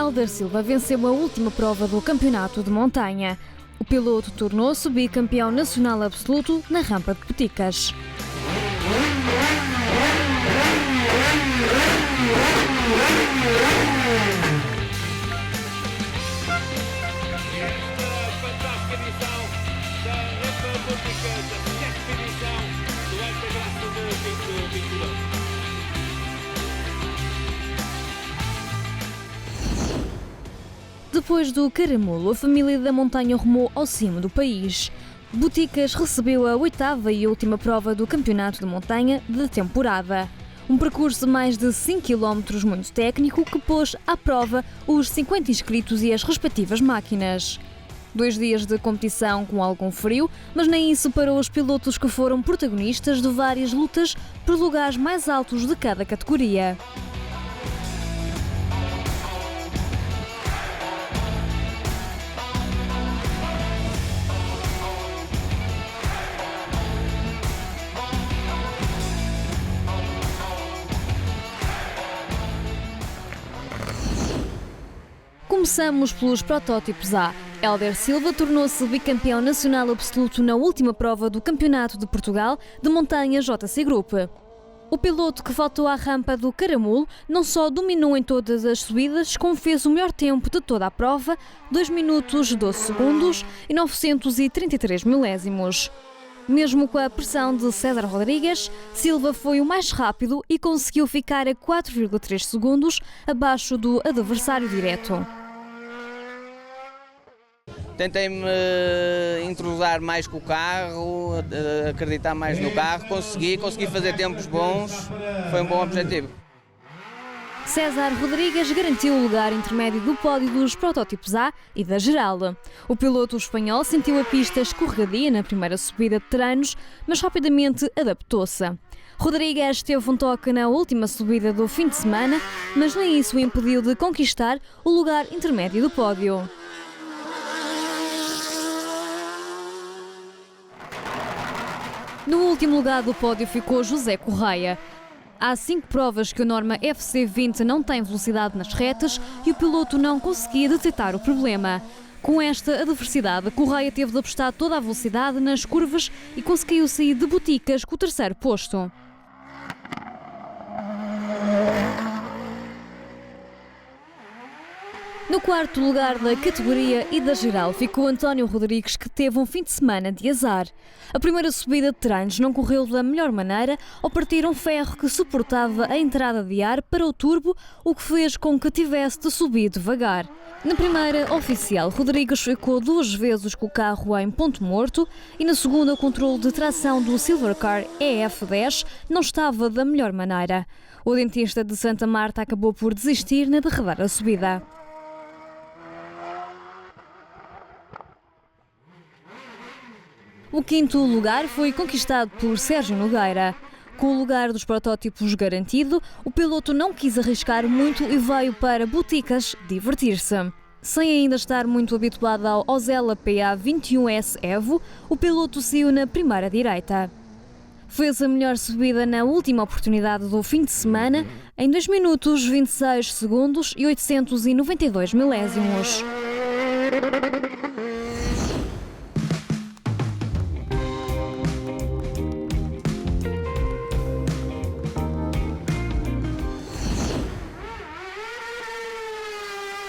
Hélder Silva venceu a última prova do campeonato de montanha. O piloto tornou-se bicampeão nacional absoluto na rampa de Boticas. Depois do Caramulo, a família da montanha rumou ao cimo do país. Boticas recebeu a 8ª e última prova do campeonato de montanha de temporada. Um percurso de mais de 5 km muito técnico que pôs à prova os 50 inscritos e as respectivas máquinas. 2 dias de competição com algum frio, mas nem isso parou os pilotos que foram protagonistas de várias lutas por lugares mais altos de cada categoria. Começamos pelos protótipos A. Hélder Silva tornou-se bicampeão nacional absoluto na última prova do Campeonato de Portugal de Montanha JC Group. O piloto que faltou à rampa do Caramulo não só dominou em todas as subidas, como fez o melhor tempo de toda a prova, 2 minutos 12 segundos e 933 milésimos. Mesmo com a pressão de César Rodrigues, Silva foi o mais rápido e conseguiu ficar a 4,3 segundos abaixo do adversário direto. Tentei-me entrosar mais com o carro, acreditar mais no carro, consegui fazer tempos bons, foi um bom objetivo. César Rodrigues garantiu o lugar intermédio do pódio dos protótipos A e da geral. O piloto espanhol sentiu a pista escorregadia na primeira subida de treinos, mas rapidamente adaptou-se. Rodrigues teve um toque na última subida do fim de semana, mas nem isso o impediu de conquistar o lugar intermédio do pódio. No último lugar do pódio ficou José Correia. Há 5 provas que a norma FC20 não tem velocidade nas retas e o piloto não conseguia detectar o problema. Com esta adversidade, Correia teve de apostar toda a velocidade nas curvas e conseguiu sair de Boticas com o 3º posto. No 4º lugar da categoria e da geral ficou António Rodrigues, que teve um fim de semana de azar. A primeira subida de treinos não correu da melhor maneira ao partir um ferro que suportava a entrada de ar para o turbo, o que fez com que tivesse de subir devagar. Na primeira oficial, Rodrigues ficou 2 vezes com o carro em ponto morto e na segunda o controle de tração do Silvercar EF10 não estava da melhor maneira. O dentista de Santa Marta acabou por desistir na derradeira subida. O 5º lugar foi conquistado por Sérgio Nogueira. Com o lugar dos protótipos garantido, o piloto não quis arriscar muito e veio para Boticas divertir-se. Sem ainda estar muito habituado ao Ozella PA21S Evo, o piloto saiu na primeira direita. Fez a melhor subida na última oportunidade do fim de semana, em 2 minutos 26 segundos e 892 milésimos.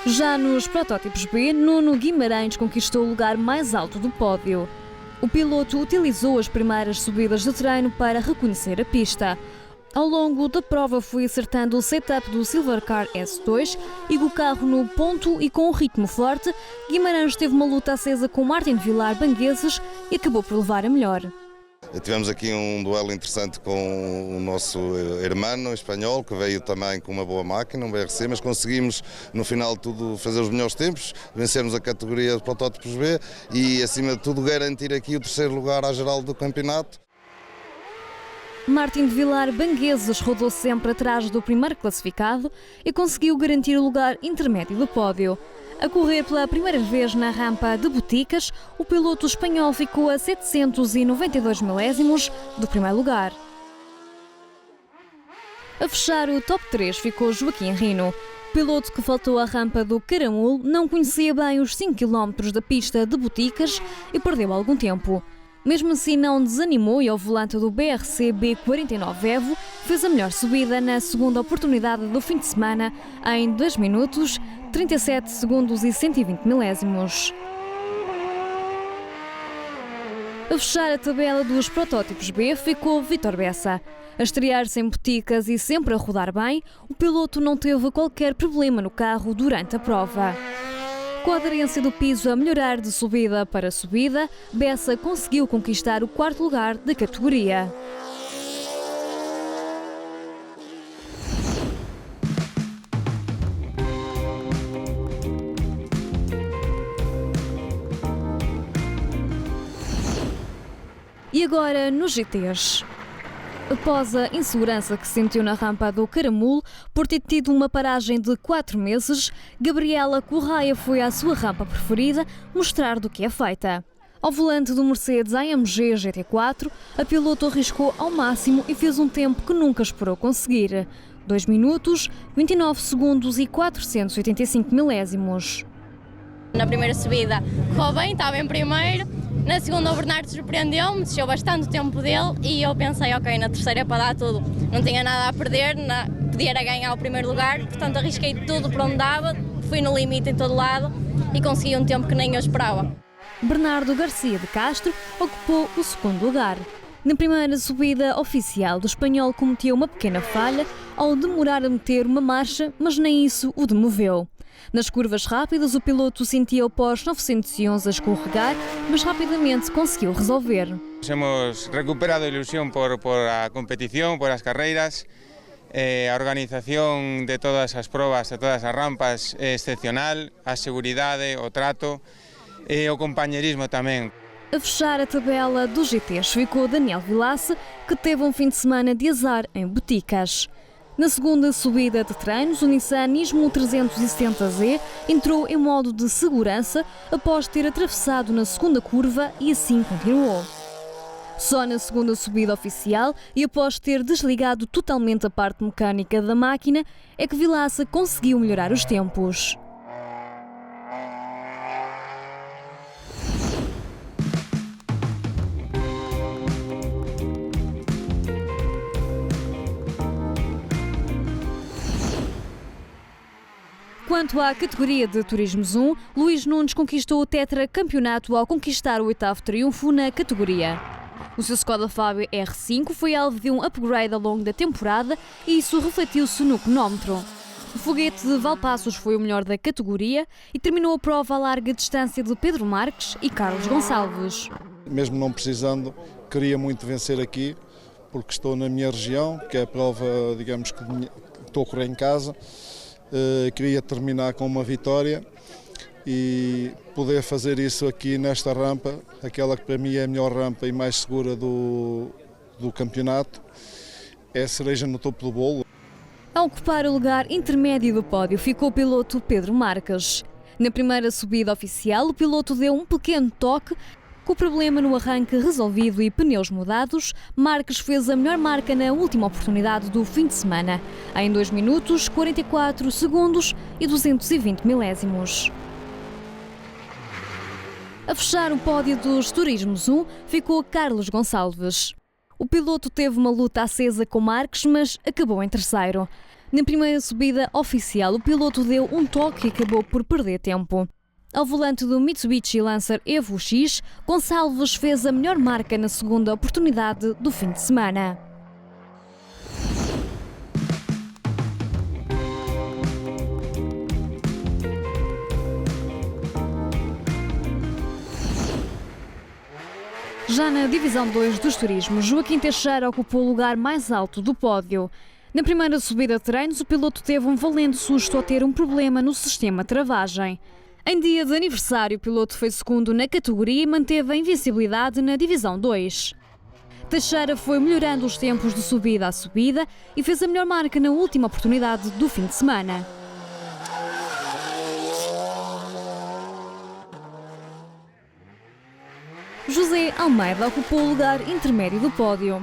Já nos protótipos B, Nuno Guimarães conquistou o lugar mais alto do pódio. O piloto utilizou as primeiras subidas de treino para reconhecer a pista. Ao longo da prova foi acertando o setup do Silvercar S2 e com o carro no ponto e com um ritmo forte, Guimarães teve uma luta acesa com Martin Vilar Bangueses e acabou por levar a melhor. Tivemos aqui um duelo interessante com o nosso irmão espanhol, que veio também com uma boa máquina, um BRC, mas conseguimos no final de tudo fazer os melhores tempos, vencermos a categoria de protótipos B e acima de tudo garantir aqui o 3º lugar à geral do campeonato. Martin de Vilar Bangueses rodou sempre atrás do primeiro classificado e conseguiu garantir o lugar intermédio do pódio. A correr pela primeira vez na rampa de Boticas, o piloto espanhol ficou a 792 milésimos do primeiro lugar. A fechar o top 3 ficou Joaquim Rino. O piloto que faltou à rampa do Caramulo não conhecia bem os 5 km da pista de Boticas e perdeu algum tempo. Mesmo assim não desanimou e ao volante do BRC B49 Evo fez a melhor subida na segunda oportunidade do fim de semana em 2 minutos, 37 segundos e 120 milésimos. A fechar a tabela dos protótipos B ficou Vítor Bessa. A estrear-se em Boticas e sempre a rodar bem, o piloto não teve qualquer problema no carro durante a prova. Com a aderência do piso a melhorar de subida para subida, Bessa conseguiu conquistar o 4º lugar da categoria. E agora nos GTs. Após a insegurança que sentiu na rampa do Caramulo por ter tido uma paragem de 4 meses, Gabriela Correia foi à sua rampa preferida mostrar do que é feita. Ao volante do Mercedes AMG GT4, a piloto arriscou ao máximo e fez um tempo que nunca esperou conseguir. 2 minutos, 29 segundos e 485 milésimos. Na primeira subida correu bem, estava em primeiro. Na segunda o Bernardo surpreendeu-me, desceu bastante o tempo dele e eu pensei, ok, na terceira é para dar tudo. Não tinha nada a perder, podia ganhar o primeiro lugar, portanto arrisquei tudo para onde dava, fui no limite em todo lado e consegui um tempo que nem eu esperava. Bernardo Garcia de Castro ocupou o 2º lugar. Na primeira subida oficial, o espanhol cometeu uma pequena falha ao demorar a meter uma marcha, mas nem isso o demoveu. Nas curvas rápidas, o piloto sentia o pós 911 a escorregar, mas rapidamente conseguiu resolver. Hemos recuperado ilusión por la competición, por las carreras. A organización de todas as probas, de todas as rampas é excepcional, a seguridade, o trato e o compañerismo tamén. A fechar a tabela dos GTs ficou Daniel Vilaça, que teve um fim de semana de azar em Boticas. Na segunda subida de treinos, o Nissan Nismo 370Z entrou em modo de segurança após ter atravessado na segunda curva e assim continuou. Só na segunda subida oficial e após ter desligado totalmente a parte mecânica da máquina é que Vilaça conseguiu melhorar os tempos. Quanto à categoria de Turismo Zoom, Luís Nunes conquistou o tetracampeonato ao conquistar o 8º triunfo na categoria. O seu Skoda Fabia R5 foi alvo de um upgrade ao longo da temporada e isso refletiu-se no cronómetro. O foguete de Valpaços foi o melhor da categoria e terminou a prova a larga distância de Pedro Marques e Carlos Gonçalves. Mesmo não precisando, queria muito vencer aqui, porque estou na minha região, que é a prova, digamos, que estou a correr em casa. Queria terminar com uma vitória e poder fazer isso aqui nesta rampa, aquela que para mim é a melhor rampa e mais segura do campeonato, é a cereja no topo do bolo. A ocupar o lugar intermédio do pódio ficou o piloto Pedro Marques. Na primeira subida oficial, o piloto deu um pequeno toque. Com o problema no arranque resolvido e pneus mudados, Marques fez a melhor marca na última oportunidade do fim de semana, em 2 minutos, 44 segundos e 220 milésimos. A fechar o pódio dos Turismo Zoom ficou Carlos Gonçalves. O piloto teve uma luta acesa com Marques, mas acabou em terceiro. Na primeira subida oficial, o piloto deu um toque e acabou por perder tempo. Ao volante do Mitsubishi Lancer Evo X, Gonçalves fez a melhor marca na segunda oportunidade do fim de semana. Já na divisão 2 dos turismos, Joaquim Teixeira ocupou o lugar mais alto do pódio. Na primeira subida de treinos, o piloto teve um valente susto ao ter um problema no sistema de travagem. Em dia de aniversário, o piloto foi segundo na categoria e manteve a invencibilidade na divisão 2. Teixeira foi melhorando os tempos de subida a subida e fez a melhor marca na última oportunidade do fim de semana. José Almeida ocupou o lugar intermédio do pódio.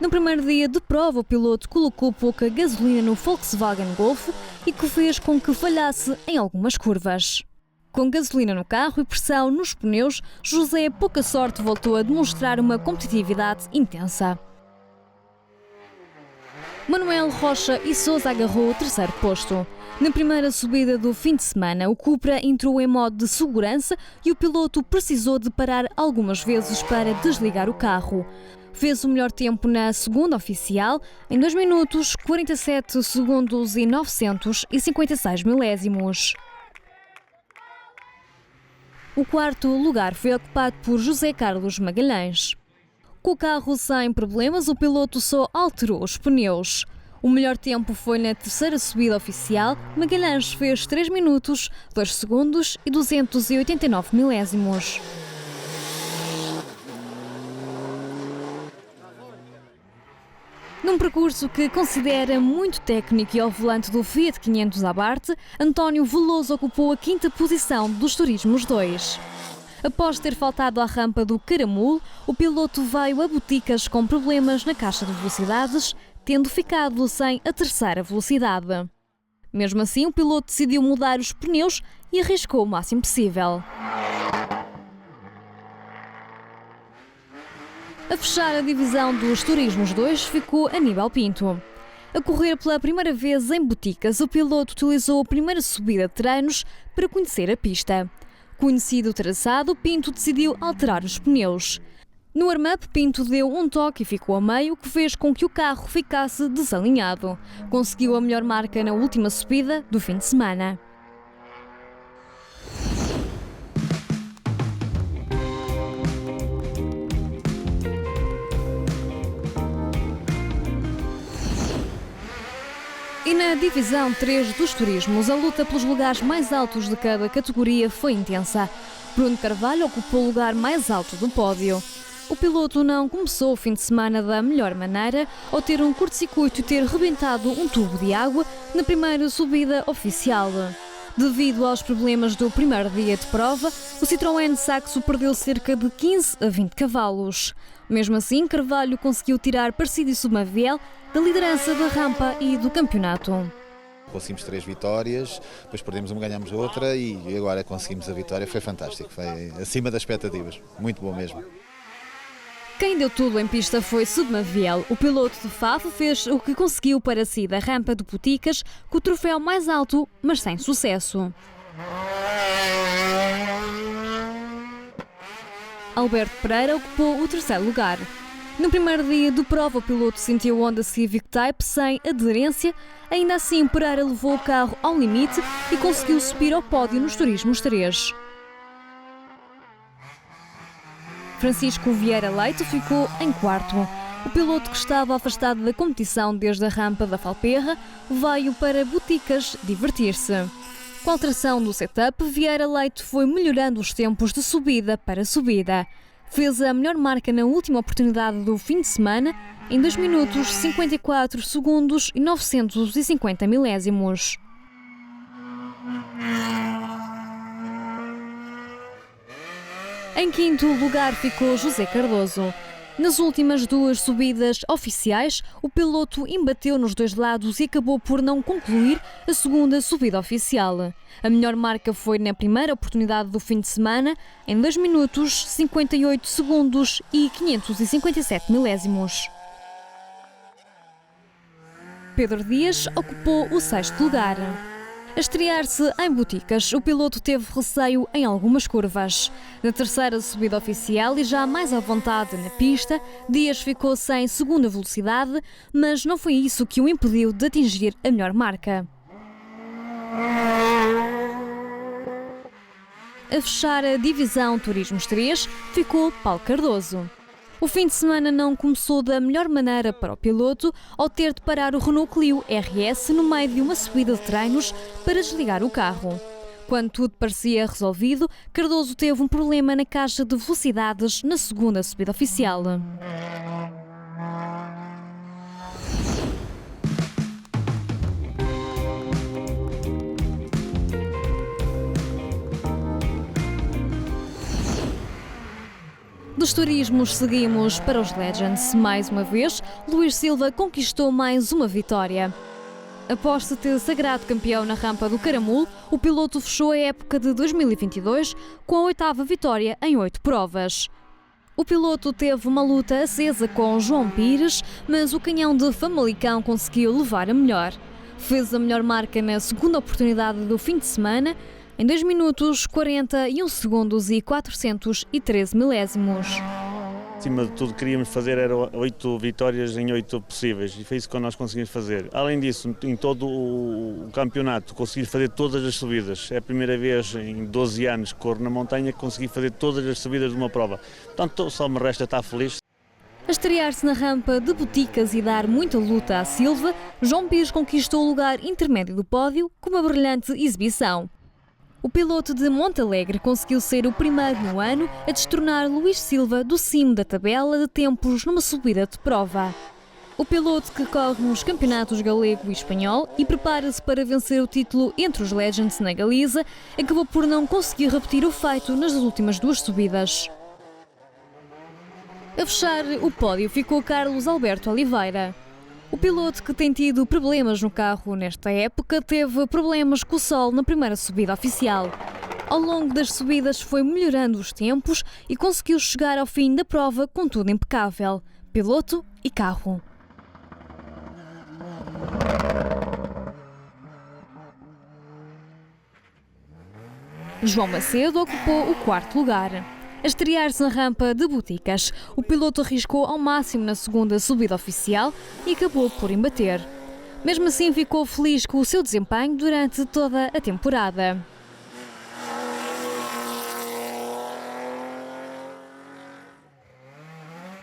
No primeiro dia de prova, o piloto colocou pouca gasolina no Volkswagen Golf e que fez com que falhasse em algumas curvas. Com gasolina no carro e pressão nos pneus, José Pouca Sorte voltou a demonstrar uma competitividade intensa. Manuel Rocha e Sousa agarrou o terceiro posto. Na primeira subida do fim de semana, o Cupra entrou em modo de segurança e o piloto precisou de parar algumas vezes para desligar o carro. Fez o melhor tempo na segunda oficial, em 2 minutos, 47 segundos e 956 milésimos. O quarto lugar foi ocupado por José Carlos Magalhães. Com o carro sem problemas, o piloto só alterou os pneus. O melhor tempo foi na terceira subida oficial. Magalhães fez 3 minutos, 2 segundos e 289 milésimos. Num percurso que considera muito técnico e ao volante do Fiat 500 Abarth, António Veloso ocupou a 5ª posição dos Turismos 2. Após ter faltado à rampa do Caramulo, o piloto veio a Boticas com problemas na caixa de velocidades, tendo ficado sem a terceira velocidade. Mesmo assim, o piloto decidiu mudar os pneus e arriscou o máximo possível. A fechar a divisão dos Turismos 2 ficou Aníbal Pinto. A correr pela primeira vez em Boticas, o piloto utilizou a primeira subida de treinos para conhecer a pista. Conhecido o traçado, Pinto decidiu alterar os pneus. No warm-up, Pinto deu um toque e ficou a meio, o que fez com que o carro ficasse desalinhado. Conseguiu a melhor marca na última subida do fim de semana. E na divisão 3 dos turismos, a luta pelos lugares mais altos de cada categoria foi intensa. Bruno Carvalho ocupou o lugar mais alto do pódio. O piloto não começou o fim de semana da melhor maneira ao ter um curto-circuito e ter rebentado um tubo de água na primeira subida oficial. Devido aos problemas do primeiro dia de prova, o Citroën Saxo perdeu cerca de 15 a 20 cavalos. Mesmo assim, Carvalho conseguiu tirar Parcido e Sumaviel da liderança da rampa e do campeonato. Conseguimos 3 vitórias, depois perdemos uma, ganhamos outra e agora conseguimos a vitória. Foi fantástico, foi acima das expectativas, muito bom mesmo. Quem deu tudo em pista foi Sumaviel. O piloto de Faf fez o que conseguiu para si da rampa de Boticas, com o troféu mais alto, mas sem sucesso. Alberto Pereira ocupou o terceiro lugar. No primeiro dia de prova, o piloto sentiu o Honda Civic Type sem aderência. Ainda assim, Pereira levou o carro ao limite e conseguiu subir ao pódio nos Turismos 3. Francisco Vieira Leite ficou em quarto. O piloto, que estava afastado da competição desde a rampa da Falperra, veio para Boticas divertir-se. Com a alteração do setup, Vieira Leite foi melhorando os tempos de subida para subida. Fez a melhor marca na última oportunidade do fim de semana, em 2 minutos, 54 segundos e 950 milésimos. Em quinto lugar ficou José Cardoso. Nas últimas 2 subidas oficiais, o piloto embateu nos 2 lados e acabou por não concluir a segunda subida oficial. A melhor marca foi na primeira oportunidade do fim de semana, em 2 minutos, 58 segundos e 557 milésimos. Pedro Dias ocupou o 6º lugar. A estrear-se em Boticas, o piloto teve receio em algumas curvas. Na terceira subida oficial e já mais à vontade na pista, Dias ficou sem segunda velocidade, mas não foi isso que o impediu de atingir a melhor marca. A fechar a divisão Turismos 3 ficou Paulo Cardoso. O fim de semana não começou da melhor maneira para o piloto ao ter de parar o Renault Clio RS no meio de uma subida de treinos para desligar o carro. Quando tudo parecia resolvido, Cardoso teve um problema na caixa de velocidades na segunda subida oficial. Dos turismos seguimos para os Legends. Mais uma vez, Luís Silva conquistou mais uma vitória. Após se ter sagrado campeão na rampa do Caramulo, o piloto fechou a época de 2022 com a 8ª vitória em 8 provas. O piloto teve uma luta acesa com João Pires, mas o canhão de Famalicão conseguiu levar a melhor. Fez a melhor marca na segunda oportunidade do fim de semana, em 2 minutos, 41 segundos e 413 milésimos. Acima de tudo, queríamos fazer era 8 vitórias em 8 possíveis e foi isso que nós conseguimos fazer. Além disso, em todo o campeonato, consegui fazer todas as subidas. É a primeira vez em 12 anos que corro na montanha que consegui fazer todas as subidas de uma prova. Portanto, só me resta estar feliz. A estrear-se na rampa de Boticas e dar muita luta à Silva, João Pires conquistou o lugar intermédio do pódio com uma brilhante exibição. O piloto de Montalegre conseguiu ser o primeiro no ano a destronar Luís Silva do cimo da tabela de tempos numa subida de prova. O piloto que corre nos campeonatos galego e espanhol e prepara-se para vencer o título entre os Legends na Galiza, acabou por não conseguir repetir o feito nas últimas 2 subidas. A fechar o pódio ficou Carlos Alberto Oliveira. O piloto, que tem tido problemas no carro nesta época, teve problemas com o sol na primeira subida oficial. Ao longo das subidas foi melhorando os tempos e conseguiu chegar ao fim da prova com tudo impecável, piloto e carro. João Macedo ocupou o 4º lugar. A estrear-se na rampa de Boticas, o piloto arriscou ao máximo na segunda subida oficial e acabou por embater. Mesmo assim, ficou feliz com o seu desempenho durante toda a temporada.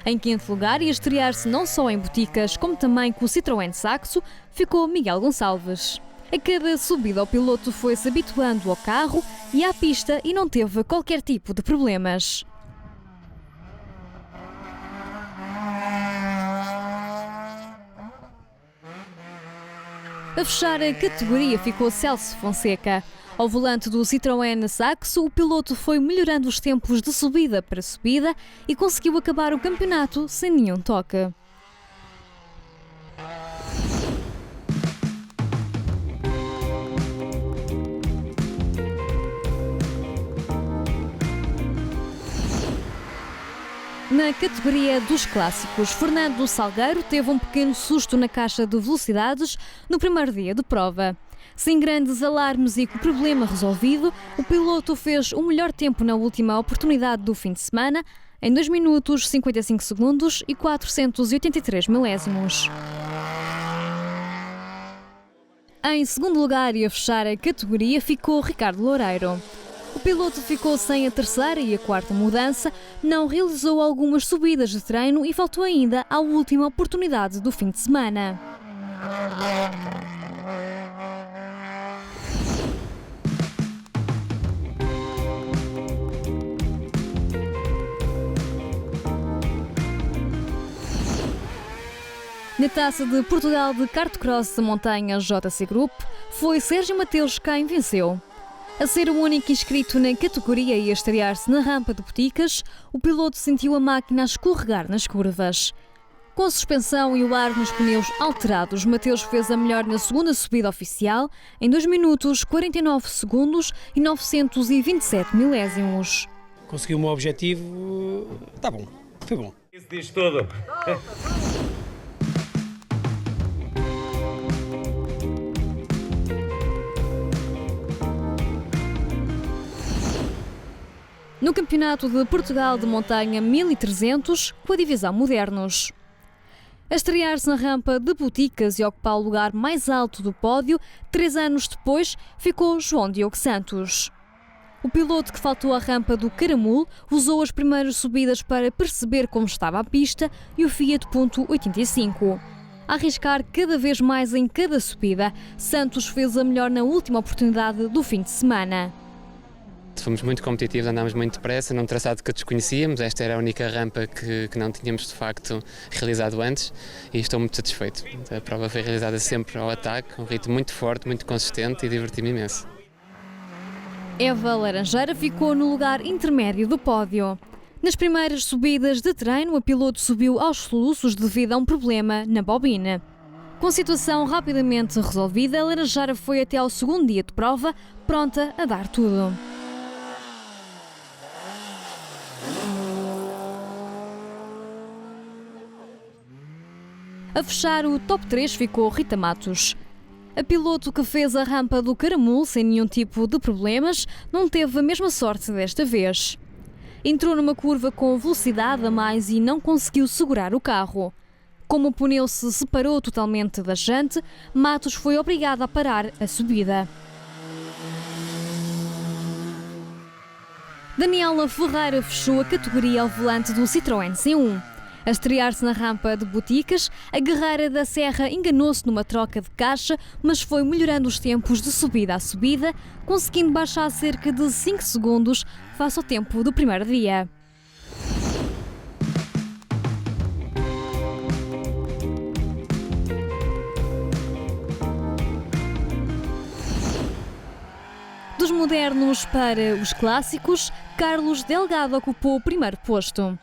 Em 5º lugar, e a estrear-se não só em Boticas, como também com o Citroën Saxo, ficou Miguel Gonçalves. A cada subida, o piloto foi-se habituando ao carro e à pista e não teve qualquer tipo de problemas. A fechar a categoria ficou Celso Fonseca. Ao volante do Citroën Saxo, o piloto foi melhorando os tempos de subida para subida e conseguiu acabar o campeonato sem nenhum toque. Na categoria dos clássicos, Fernando Salgueiro teve um pequeno susto na caixa de velocidades no primeiro dia de prova. Sem grandes alarmes e com o problema resolvido, o piloto fez o melhor tempo na última oportunidade do fim de semana, em 2 minutos, 55 segundos e 483 milésimos. Em 2º lugar e a fechar a categoria ficou Ricardo Loureiro. O piloto ficou sem a 3ª e a 4ª mudança, não realizou algumas subidas de treino e faltou ainda à última oportunidade do fim de semana. Na Taça de Portugal de Kartcross de Montanha JC Group, foi Sérgio Mateus quem venceu. A ser o único inscrito na categoria e a estrear-se na rampa de Boticas, o piloto sentiu a máquina a escorregar nas curvas. Com a suspensão e o ar nos pneus alterados, Mateus fez a melhor na segunda subida oficial, em 2 minutos, 49 segundos e 927 milésimos. Consegui o meu objetivo, está bom, foi bom. Isso diz tudo. No Campeonato de Portugal de Montanha 1300, com a divisão Modernos. A estrear-se na rampa de Boticas e ocupar o lugar mais alto do pódio, 3 anos depois, ficou João Diogo Santos. O piloto que faltou à rampa do Caramulo usou as primeiras subidas para perceber como estava a pista e o Fiat Punto 85. A arriscar cada vez mais em cada subida, Santos fez a melhor na última oportunidade do fim de semana. Fomos muito competitivos, andámos muito depressa, num traçado que desconhecíamos. Esta era a única rampa que não tínhamos de facto realizado antes e estou muito satisfeito. A prova foi realizada sempre ao ataque, um ritmo muito forte, muito consistente e diverti-me imenso. Eva Laranjeira ficou no lugar intermédio do pódio. Nas primeiras subidas de treino, a piloto subiu aos soluços devido a um problema na bobina. Com a situação rapidamente resolvida, a Laranjeira foi até ao segundo dia de prova, pronta a dar tudo. A fechar o top 3 ficou Rita Matos. A piloto que fez a rampa do Caramulo sem nenhum tipo de problemas não teve a mesma sorte desta vez. Entrou numa curva com velocidade a mais e não conseguiu segurar o carro. Como o pneu se separou totalmente da jante, Matos foi obrigada a parar a subida. Daniela Ferreira fechou a categoria ao volante do Citroën C1. A estrear-se na rampa de Boticas, a guerreira da Serra enganou-se numa troca de caixa, mas foi melhorando os tempos de subida a subida, conseguindo baixar cerca de 5 segundos face ao tempo do primeiro dia. Dos modernos para os clássicos, Carlos Delgado ocupou o primeiro posto.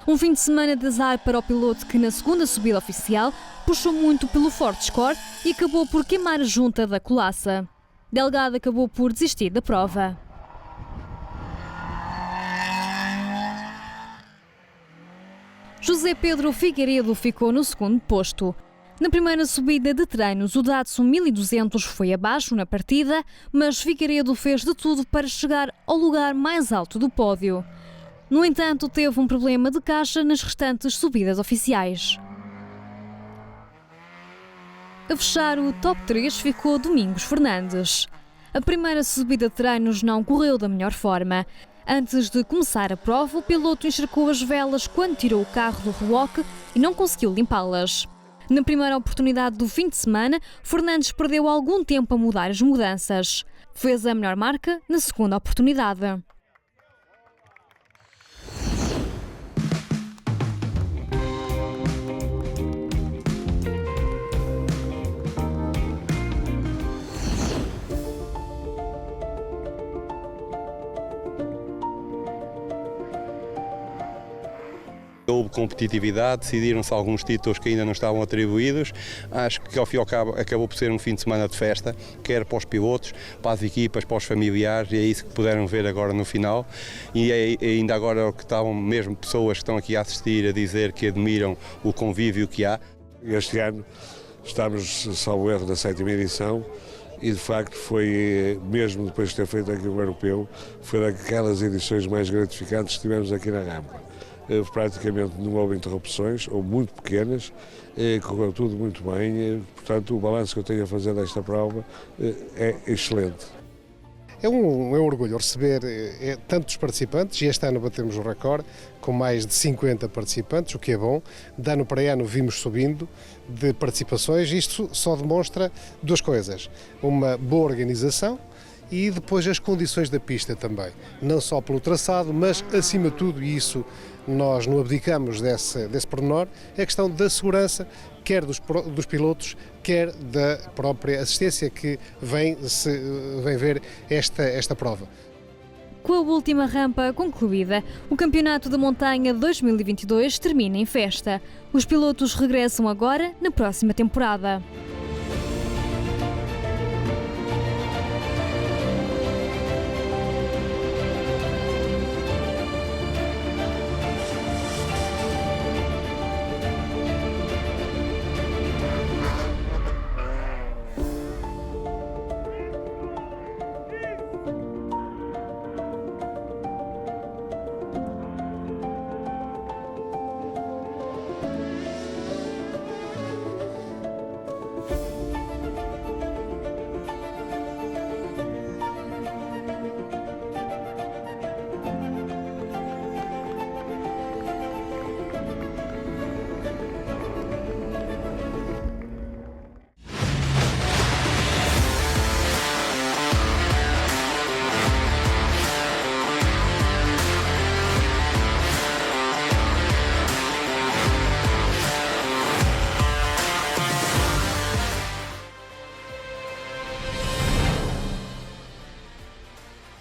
Um fim de semana de azar para o piloto que, na segunda subida oficial, puxou muito pelo forte score e acabou por queimar a junta da colaça. Delgado acabou por desistir da prova. José Pedro Figueiredo ficou no segundo posto. Na primeira subida de treinos, o Datsun 1200 foi abaixo na partida, mas Figueiredo fez de tudo para chegar ao lugar mais alto do pódio. No entanto, teve um problema de caixa nas restantes subidas oficiais. A fechar o top 3 ficou Domingos Fernandes. A primeira subida de treinos não correu da melhor forma. Antes de começar a prova, o piloto encharcou as velas quando tirou o carro do reboque e não conseguiu limpá-las. Na primeira oportunidade do fim de semana, Fernandes perdeu algum tempo a mudar as mudanças. Fez a melhor marca na segunda oportunidade. Houve competitividade, decidiram-se alguns títulos que ainda não estavam atribuídos. Acho que ao fim e ao cabo acabou por ser um fim de semana de festa, quer para os pilotos, para as equipas, para os familiares, e é isso que puderam ver agora no final. E ainda agora que estavam mesmo pessoas que estão aqui a assistir a dizer que admiram o convívio que há. Este ano estamos, salvo erro, na 7ª edição. E de facto foi, mesmo depois de ter feito aqui o europeu, foi daquelas edições mais gratificantes que tivemos aqui na rampa. Praticamente não houve interrupções, ou muito pequenas, correu tudo muito bem, portanto o balanço que eu tenho a fazer desta prova é excelente. É um orgulho receber tantos participantes, e este ano batemos o recorde com mais de 50 participantes, o que é bom. De ano para ano vimos subindo de participações. Isto só demonstra duas coisas: uma boa organização e depois as condições da pista também, não só pelo traçado, mas acima de tudo, e isso nós não abdicamos desse pormenor, é a questão da segurança, quer dos pilotos, quer da própria assistência que vem ver esta prova. Com a última rampa concluída, o Campeonato da Montanha 2022 termina em festa. Os pilotos regressam agora na próxima temporada.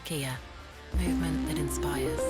Kia, movement that inspires.